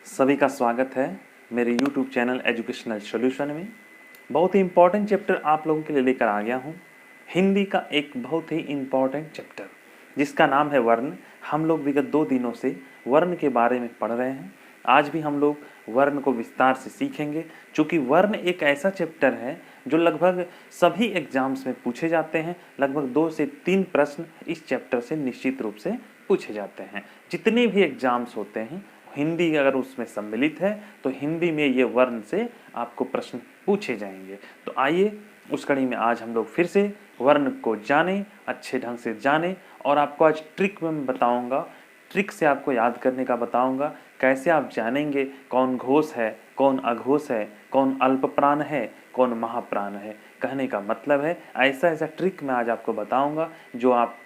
सभी का स्वागत है मेरे YouTube चैनल एजुकेशनल सॉल्यूशन में। बहुत ही इम्पोर्टेंट चैप्टर आप लोगों के लिए लेकर आ गया हूँ। हिंदी का एक बहुत ही इम्पोर्टेंट चैप्टर जिसका नाम है वर्ण। हम लोग विगत 2 दिनों से वर्ण के बारे में पढ़ रहे हैं। आज भी हम लोग वर्ण को विस्तार से सीखेंगे, क्योंकि वर्ण एक ऐसा चैप्टर है जो लगभग सभी एग्जाम्स में पूछे जाते हैं। लगभग 2 से 3 प्रश्न इस चैप्टर से निश्चित रूप से पूछे जाते हैं। जितने भी एग्जाम्स होते हैं, हिंदी अगर उसमें सम्मिलित है तो हिंदी में ये वर्ण से आपको प्रश्न पूछे जाएंगे। तो आइए उस कड़ी में आज हम लोग फिर से वर्ण को जानें, अच्छे ढंग से जानें। और आपको आज ट्रिक में बताऊंगा, ट्रिक से आपको याद करने का बताऊंगा कैसे आप जानेंगे कौन घोष है, कौन अघोष है, कौन अल्प प्राण है, कौन महाप्राण है। कहने का मतलब है ऐसा ऐसा ट्रिक मैं आज आपको बताऊंगा जो आप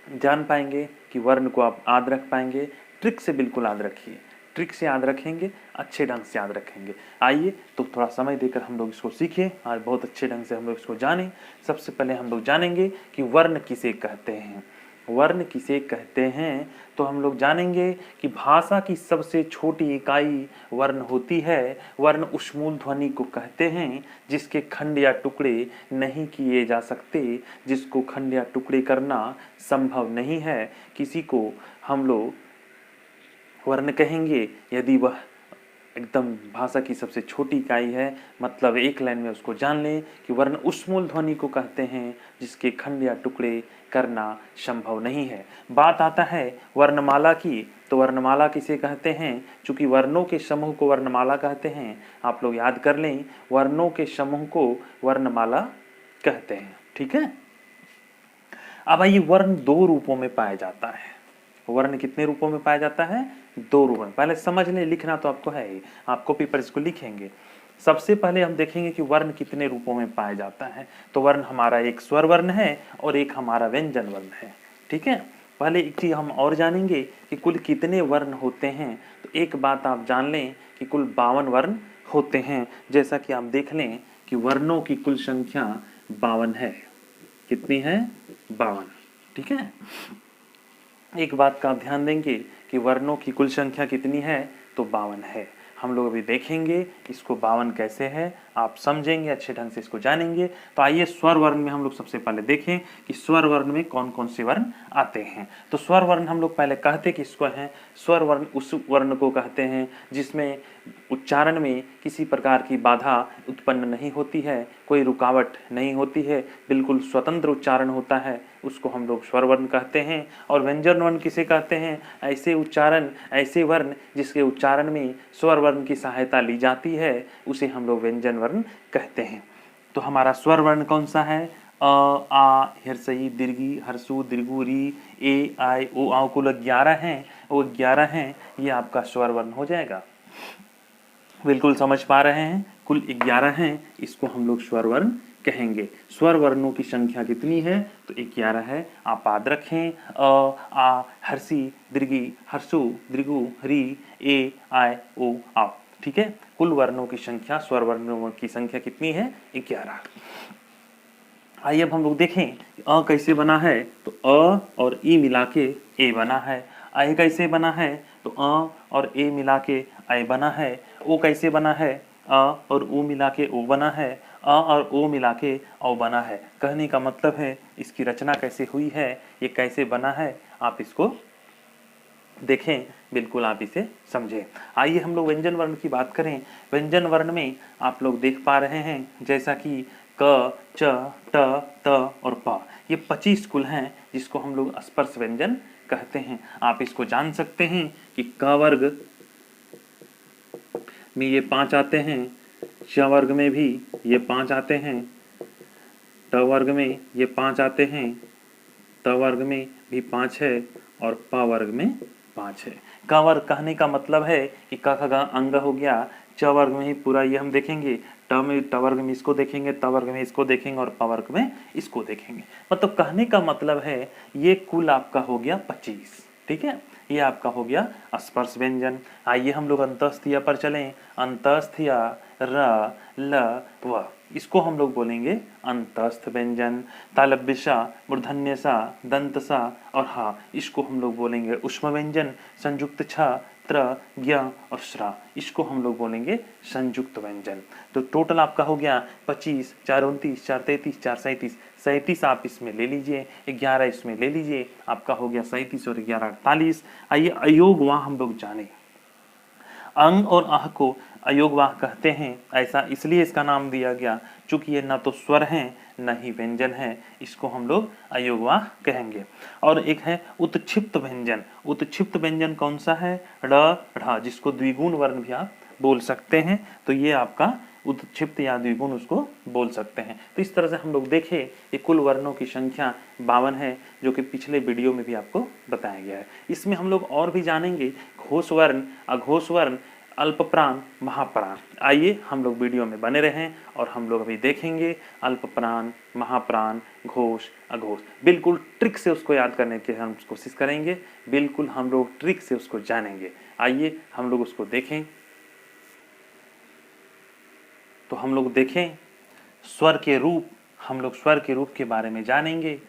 जान पाएंगे कि वर्ण को आप याद रख पाएंगे। ट्रिक से बिल्कुल याद रखिए, ट्रिक से याद रखेंगे, अच्छे ढंग से याद रखेंगे। आइए तो थोड़ा समय देकर हम लोग इसको सीखें, आज बहुत अच्छे ढंग से हम लोग इसको जानें। सबसे पहले हम लोग जानेंगे कि वर्ण किसे कहते हैं। वर्ण किसे कहते हैं तो हम लोग जानेंगे कि भाषा की सबसे छोटी इकाई वर्ण होती है। वर्ण उस मूल ध्वनि को कहते हैं जिसके खंड या टुकड़े नहीं किए जा सकते, जिसको खंड या टुकड़े करना संभव नहीं है। किसी को हम लोग वर्ण कहेंगे यदि वह एकदम भाषा की सबसे छोटी इकाई है। मतलब एक लाइन में उसको जान लें कि वर्ण उस मूल ध्वनि को कहते हैं जिसके खंड या टुकड़े करना संभव नहीं है। बात आता है वर्णमाला की, तो वर्णमाला किसे कहते हैं? चूंकि वर्णों के समूह को वर्णमाला कहते हैं, आप लोग याद कर लें, वर्णों के समूह को वर्णमाला कहते हैं। ठीक है। अब आइए, वर्ण 2 रूपों में पाया जाता है। वर्ण कितने रूपों में पाया जाता है? 2 रूपों में। पहले समझ लें, लिखना तो आपको है ही, आपको पेपर इसको लिखेंगे। सबसे पहले हम देखेंगे कि वर्ण कितने रूपों में पाया जाता है। तो वर्ण हमारा एक स्वर वर्ण है और एक हमारा व्यंजन वर्ण है। ठीक है। पहले एक चीज हम और जानेंगे कि कुल कितने वर्ण होते हैं। तो एक बात आप जान लें कि कुल 52 वर्ण होते हैं। जैसा कि आप देख लें कि वर्णों की कुल संख्या 52 है। कितनी है? 52। ठीक है। एक बात का आप ध्यान देंगे कि वर्णों की कुल संख्या कितनी है? तो 52 है। हम लोग अभी देखेंगे इसको 52 कैसे है, आप समझेंगे, अच्छे ढंग से इसको जानेंगे। तो आइए स्वर वर्ण में हम लोग सबसे पहले देखें कि स्वर वर्ण में कौन कौन से वर्ण आते हैं। तो स्वर वर्ण हम लोग पहले कहते किसको हैं? स्वर वर्ण उस वर्ण को कहते हैं जिसमें उच्चारण में किसी प्रकार की बाधा उत्पन्न नहीं होती है, कोई रुकावट नहीं होती है, बिल्कुल स्वतंत्र उच्चारण होता है, उसको हम लोग स्वर वर्ण कहते हैं। और व्यंजन वर्ण किसे कहते हैं? ऐसे उच्चारण, ऐसे वर्ण जिसके उच्चारण में स्वर वर्ण की सहायता ली जाती है, उसे हम लोग व्यंजन वर्ण कहते हैं। तो हमारा स्वर वर्ण कौन सा है? अ, आ, हर्षई, दीर्घी, हर्षु, दीर्घु, री, ए, आई, ओ, आ, कुल 11 हैं। वो 11 हैं, ये आपका स्वर वर्ण हो जाएगा। बिल्कुल समझ पा रहे हैं? कुल 11 हैं, इसको हम लोग स्वर वर्ण कहेंगे। स्वर वर्णों की संख्या कितनी है? तो 11 है। आप याद रखें, अ, आ, हर्षी, दीर्घी, हर्षु, दीर्घु, री, ए, आय, ओ, आ। ठीक है। कुल वर्णों की संख्या, स्वर वर्णों की संख्या कितनी है? 11। आइए अब हम लोग देखें कि अ कैसे बना है। तो अ और ई मिला के ए बना है। आई कैसे बना है? तो अ और ए मिला के आई बना है। ओ कैसे बना है? अ और ऊ मिला के ओ बना है। अ और ओ मिला के औ बना है। कहने का मतलब है इसकी रचना कैसे हुई है, ये कैसे बना है, आप इसको देखें, बिल्कुल आप इसे समझें। आइए हम लोग व्यंजन वर्ण की बात करें। व्यंजन वर्ण में आप लोग देख पा रहे हैं जैसा कि क, च, ट, त और प, ये 25 कुल हैं जिसको हम लोग स्पर्श व्यंजन कहते हैं। आप इसको जान सकते हैं कि क वर्ग में ये 5 आते हैं, च वर्ग में भी ये 5 आते हैं, ट वर्ग में ये 5 आते हैं, त वर्ग में भी 5 है और प वर्ग में 5 है। क वर्ग कहने का मतलब है कि क ख ग अंग हो गया। च वर्ग में ही पूरा ये हम देखेंगे, ट वर्ग में इसको देखेंगे, त वर्ग में इसको देखेंगे और प वर्ग में इसको देखेंगे। मतलब कहने का मतलब है ये कुल आपका हो गया 25। ठीक है। ये आपका हो गया स्पर्श व्यंजन। आइए हम लोग अंतःस्थीय पर चलें। अंतःस्थीय र, ल, व, इसको हम लोग बोलेंगे अंतस्थ व्यंजन। तालव्य सा, मूर्धन्य सा, दंत सा और हा, इसको हम लोग बोलेंगे ऊष्म व्यंजन। संयुक्त छ, त्र, ज्ञ और श्रा, इसको हम लोग बोलेंगे संयुक्त व्यंजन। तो टोटल आपका हो गया 25, 4 29, 4 33, 4 37, 37 आप इसमें ले लीजिए, 11 इसमें ले लीजिए, आपका हो गया 37 और 11 48। आइए अयोग वाह हम लोग जाने। अंग और आह को अयोगवाह कहते हैं, ऐसा इसलिए इसका नाम दिया गया चूंकि ये न तो स्वर हैं न ही व्यंजन है, इसको हम लोग अयोगवाह कहेंगे। और एक है उत्क्षिप्त व्यंजन। उत्क्षिप्त व्यंजन कौन सा है? ड़ ढ़, जिसको द्विगुण वर्ण भी आप बोल सकते हैं, तो ये आपका उत्क्षिप्त या द्विगुण उसको बोल सकते हैं। तो इस तरह से हम लोग देखें ये कुल वर्णों की संख्या 52 है, जो कि पिछले वीडियो में भी आपको बताया गया है। इसमें हम लोग और भी जानेंगे घोष वर्ण, अघोष वर्ण, अल्पप्राण, महाप्राण। आइए हम लोग वीडियो में बने रहें और हम लोग अभी देखेंगे अल्पप्राण, महाप्राण, घोष, अघोष। बिल्कुल ट्रिक से उसको याद करने की हम कोशिश करेंगे, बिल्कुल हम लोग ट्रिक से उसको जानेंगे। आइए हम लोग उसको देखें। तो हम लोग देखें स्वर के रूप, हम लोग स्वर के रूप के बारे में जानेंगे।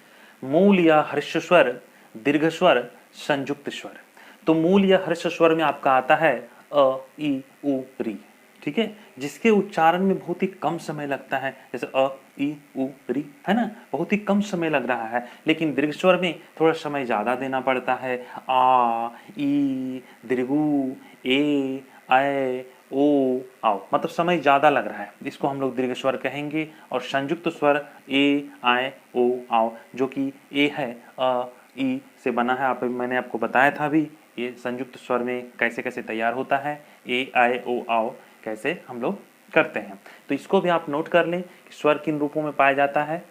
मूल या हर्ष स्वर, दीर्घ स्वर, संयुक्त स्वर। तो मूल या हर्ष स्वर में आपका आता है अ, ई, उ, री, ठीक है, जिसके उच्चारण में बहुत ही कम समय लगता है, जैसे अ, ई, उ, री, है ना, बहुत ही कम समय लग रहा है। लेकिन दीर्घ स्वर में थोड़ा समय ज्यादा देना पड़ता है। आ, ई, दीर्घु, ए, ऐ, ओ, आओ, मतलब समय ज्यादा लग रहा है, इसको हम लोग दीर्घ स्वर कहेंगे। और संयुक्त स्वर ए, आय, ओ, आओ, जो कि ए है, अ, ई से बना है। मैंने आपको बताया था अभी ये संयुक्त स्वर में कैसे कैसे तैयार होता है, ए, आय, ओ, आओ कैसे हम लोग करते हैं। तो इसको भी आप नोट कर लें कि स्वर किन रूपों में पाया जाता है।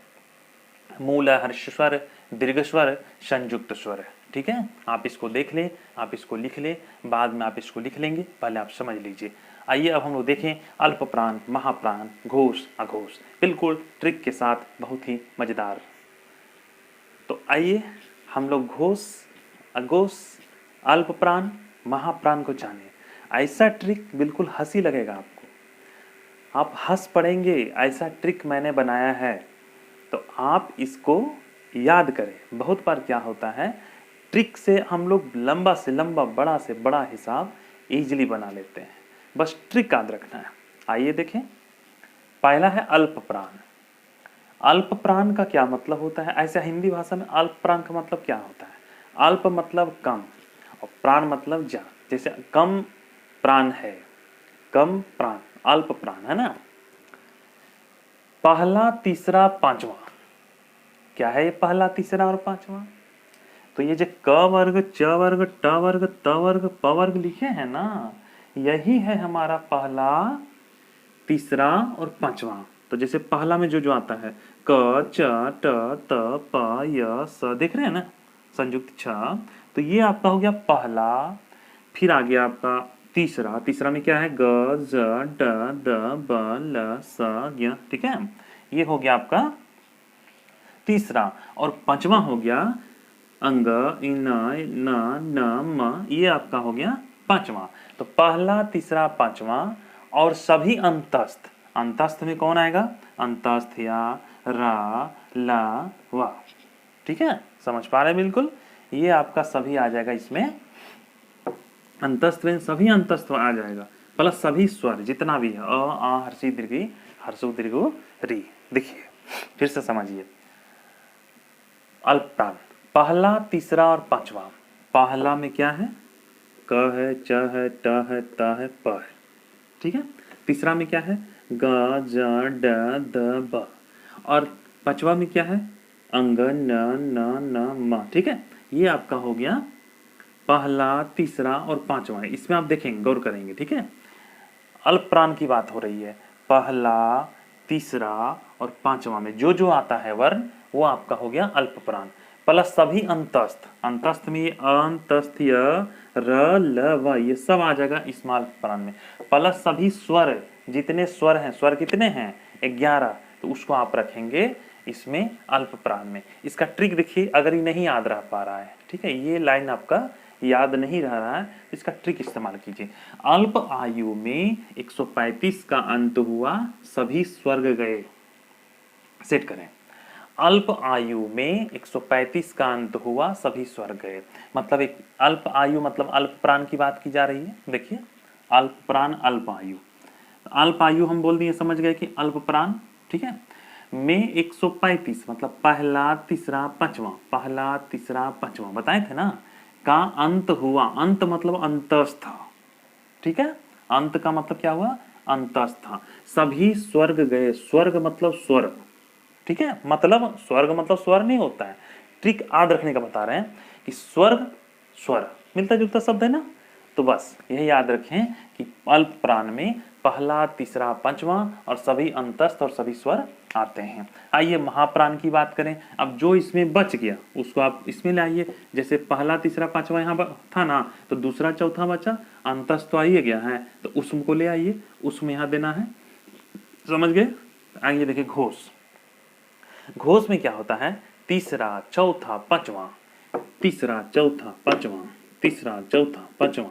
मूल हर्ष स्वर, दीर्घ स्वर, संयुक्त स्वर, ठीक है। आप इसको देख लें, आप इसको लिख लें, बाद में आप इसको लिख लेंगे, पहले आप समझ लीजिए। आइए अब हम लोग देखें अल्पप्राण, महाप्राण, घोष, अघोष, बिल्कुल ट्रिक के साथ, बहुत ही मजेदार। तो आइए हम लोग घोष, अघोष, अल्पप्राण, महाप्राण को जाने। ऐसा ट्रिक बिल्कुल हंसी लगेगा आपको, आप हंस पड़ेंगे, ऐसा ट्रिक मैंने बनाया है। तो आप इसको याद करें। बहुत बार क्या होता है, ट्रिक से हम लोग लंबा से लंबा, बड़ा से बड़ा हिसाब इजीली बना लेते हैं, बस ट्रिक याद रखना है। आइए देखें, पहला है अल्पप्राण। अल्पप्राण का क्या मतलब होता है? ऐसा हिंदी भाषा में अल्पप्राण का मतलब क्या होता है? अल्प मतलब कम और प्राण मतलब जान, जैसे कम प्राण है, कम प्राण, अल्प प्राण, है ना। पहला, तीसरा, पांचवा, क्या है ये पहला, तीसरा और पांचवा? तो ये जो क वर्ग, च वर्ग, ट वर्ग, त वर्ग, प वर्ग लिखे हैं ना, यही है हमारा पहला, तीसरा और पांचवा। तो जैसे पहला में जो जो आता है क, च, ट, त, प, य, स, देख रहे हैं ना, संयुक्त छ। तो ये आपका हो गया पहला। फिर आ गया आपका तीसरा। तीसरा में क्या है? ग, ज, ड, द, ब, ल, स, य, ठीक है, ये हो गया आपका तीसरा। और पांचवा हो गया अंग, इन, न, न, म, ये आपका हो गया पांचवा। तो पहला, तीसरा, पांचवा और सभी अंतस्थ। अंतस्थ में कौन आएगा? अंतस्थ या, रा, ला, वा, ठीक है, समझ पा रहे हैं बिल्कुल। ये आपका सभी आ जाएगा इसमें, अंतस्थ में सभी अंतस्थ आ जाएगा, प्लस सभी स्वर जितना भी है, अ, आ, हर्षी, दीर्घी, हर्षु, दीर्घु, री। देखिए फिर से समझिए, अल्पप्राण पहला, तीसरा और पांचवा। पहला में क्या है? क है, च है, ट है, त है, प है, ठीक है। तीसरा में क्या है? ग, ज, ड, द, ब। और पांचवा में क्या है? अंग, न, न, म, ठीक है। ये आपका हो गया पहला, तीसरा और पांचवा है। इसमें आप देखेंगे, गौर करेंगे, ठीक है। अल्प प्राण की बात हो रही है। पहला, तीसरा और पांचवा में जो जो आता है वर्ण, वो आपका हो गया अल्प प्राण, प्लस सभी अंतस्थ। अंतस्थ में ये अंतस्थ, य, र, ल, व, ये सब आ जाएगा इसमें अल्प प्राण में, प्लस सभी स्वर, जितने स्वर हैं, स्वर कितने हैं? 11, तो उसको आप रखेंगे इसमें अल्प प्राण में। इसका ट्रिक देखिए, अगर ये नहीं याद रह पा रहा है, ठीक है, ये लाइन आपका याद नहीं रह रहा है, इसका ट्रिक इस्तेमाल कीजिए। अल्प आयु में 135 का अंत हुआ, सभी स्वर्ग गए, सेट करें। अल्प आयु में 135 का अंत हुआ, सभी स्वर्ग गए। मतलब एक अल्प आयु मतलब अल्प प्राण की बात की जा रही है। देखिए अल्प प्राण अल्प आयु, अल्प आयु हम बोल दिए, समझ गए कि अल्प प्राण, ठीक है। में 135 मतलब पहला तीसरा पांचवा, पहला तीसरा पांचवा बताए थे ना, का अंत हुआ। अंत मतलब अंतस्थ, ठीक है। अंत का मतलब क्या हुआ, अंतस्थ। सभी स्वर्ग गए, स्वर्ग मतलब स्वर्ग, ठीक है। मतलब स्वर्ग मतलब स्वर नहीं होता है, ट्रिक याद रखने का बता रहे हैं कि स्वर्ग स्वर मिलता जुलता शब्द है ना, तो बस यही याद रखें कि अल्प प्राण में पहला तीसरा पांचवा और सभी अंतस्थ और सभी स्वर आते हैं। आइए महाप्राण की बात करें। अब जो इसमें बच गया उसको आप इसमें लाइए। जैसे पहला तीसरा पांचवा यहाँ था ना, तो दूसरा चौथा बचा, अंतस्थ तो आइए गया है, तो उसम को ले आइए, उसमें यहाँ देना है, समझ गए। आइए देखिए घोष। घोष में क्या होता है, तीसरा चौथा पांचवा, तीसरा चौथा पांचवा, तीसरा चौथा पांचवा,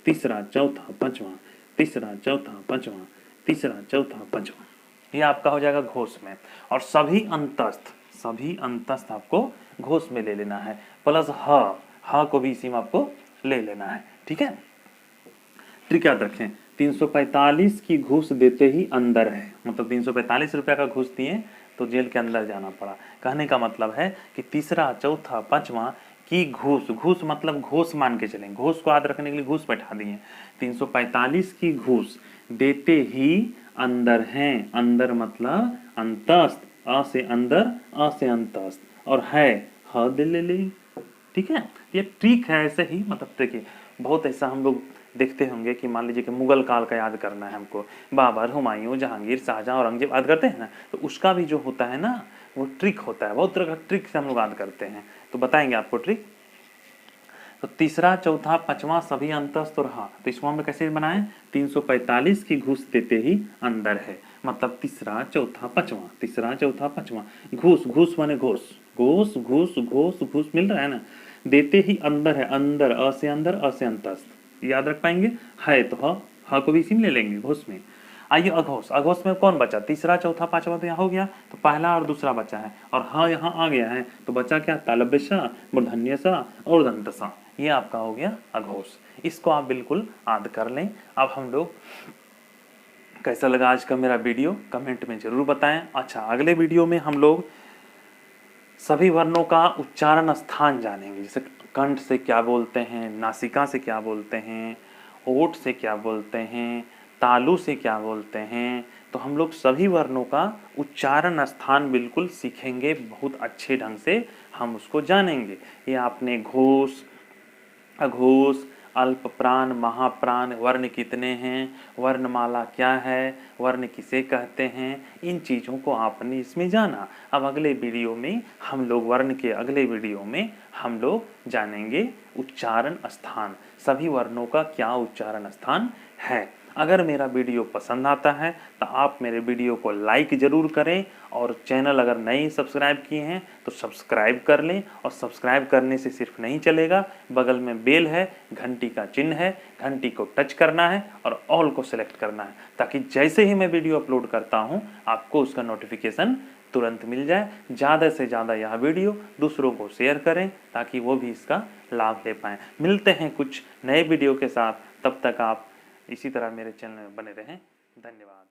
तीसरा चौथा पांचवा, तीसरा चौथा पांचवा, तीसरा चौथा पांचवा, ये आपका हो जाएगा घोष में। और सभी अंतस्थ, सभी अंतस्थ आपको घोष में ले लेना है, प्लस ह को भी इसी में आपको ले लेना है, ठीक है। ट्रिक याद रखें, 345 की घूस देते ही अंदर है, मतलब 345 रुपया का घूस दिए तो जेल के अंदर जाना पड़ा। कहने का मतलब है कि तीसरा चौथा पांचवा की घूस, घूस मतलब घोष मान के चलें, घोष को याद रखने के लिए घूस बैठा दिए। 345 की घूस देते ही अंदर हैं, अंदर मतलब अंतस्थ, अ से अंदर अ से अंतस्थ, और है ह दे ले, ठीक है। ये ट्रिक है ऐसे ही, मतलब देखिए बहुत ऐसा हम लोग देखते होंगे कि मान लीजिए कि मुगल काल का याद करना है हमको, बाबर, हुमायूं, जहांगीर, शाहजहां, औरंगजेब याद करते हैं ना, तो उसका भी जो होता है ना वो ट्रिक होता है, बहुत तरह का ट्रिक से हम लोग याद करते हैं, तो बताएंगे आपको ट्रिक। तो तीसरा चौथा पांचवा सभी अंतस्थ और हाँ, तो इसको हम कैसे बनाएं, 345 की घूस देते ही अंदर है, मतलब तीसरा चौथा पांचवा, तीसरा चौथा पांचवा, घूस, घूस माने घोष, घोष घूस घोष घूस मिल रहा है ना, देते ही अंदर है, अंदर अ से अंदर अ से अंतस्थ, याद रख पाएंगे। है तो ह को भी इसी में ले लेंगे घोष में। आइए अघोष, अघोष में कौन बचा, तीसरा चौथा पांचवा तो यहाँ हो गया, तो पहला और दूसरा बचा है, और हाँ यहाँ आ गया है, तो बचा क्या, तालव्य मूर्धन्य सा और दंत सा, ये आपका हो गया अघोष। इसको आप बिल्कुल याद कर लें। अब हम लोग, कैसा लगा आज का मेरा वीडियो कमेंट में जरूर बताएं। अच्छा, अगले वीडियो में हम लोग सभी वर्णों का उच्चारण स्थान जानेंगे, जैसे कंठ से क्या बोलते हैं, नासिका से क्या बोलते हैं, ओठ से क्या बोलते हैं, तालु से क्या बोलते हैं, तो हम लोग सभी वर्णों का उच्चारण स्थान बिल्कुल सीखेंगे, बहुत अच्छे ढंग से हम उसको जानेंगे। ये आपने घोष, अघोष, अल्प प्राण, महाप्राण, वर्ण कितने हैं, वर्णमाला क्या है, वर्ण किसे कहते हैं, इन चीज़ों को आपने इसमें जाना। अब अगले वीडियो में हम लोग वर्ण के अगले वीडियो में हम लोग जानेंगे उच्चारण स्थान, सभी वर्णों का क्या उच्चारण स्थान है। अगर मेरा वीडियो पसंद आता है तो आप मेरे वीडियो को लाइक ज़रूर करें, और चैनल अगर नए सब्सक्राइब किए हैं तो सब्सक्राइब कर लें। और सब्सक्राइब करने से सिर्फ नहीं चलेगा, बगल में बेल है, घंटी का चिन्ह है, घंटी को टच करना है और ऑल को सिलेक्ट करना है, ताकि जैसे ही मैं वीडियो अपलोड करता हूँ आपको उसका नोटिफिकेशन तुरंत मिल जाए। ज़्यादा से ज़्यादा यह वीडियो दूसरों को शेयर करें ताकि वो भी इसका लाभ ले पाएँ। मिलते हैं कुछ नए वीडियो के साथ, तब तक आप इसी तरह मेरे चैनल में बने रहें। धन्यवाद।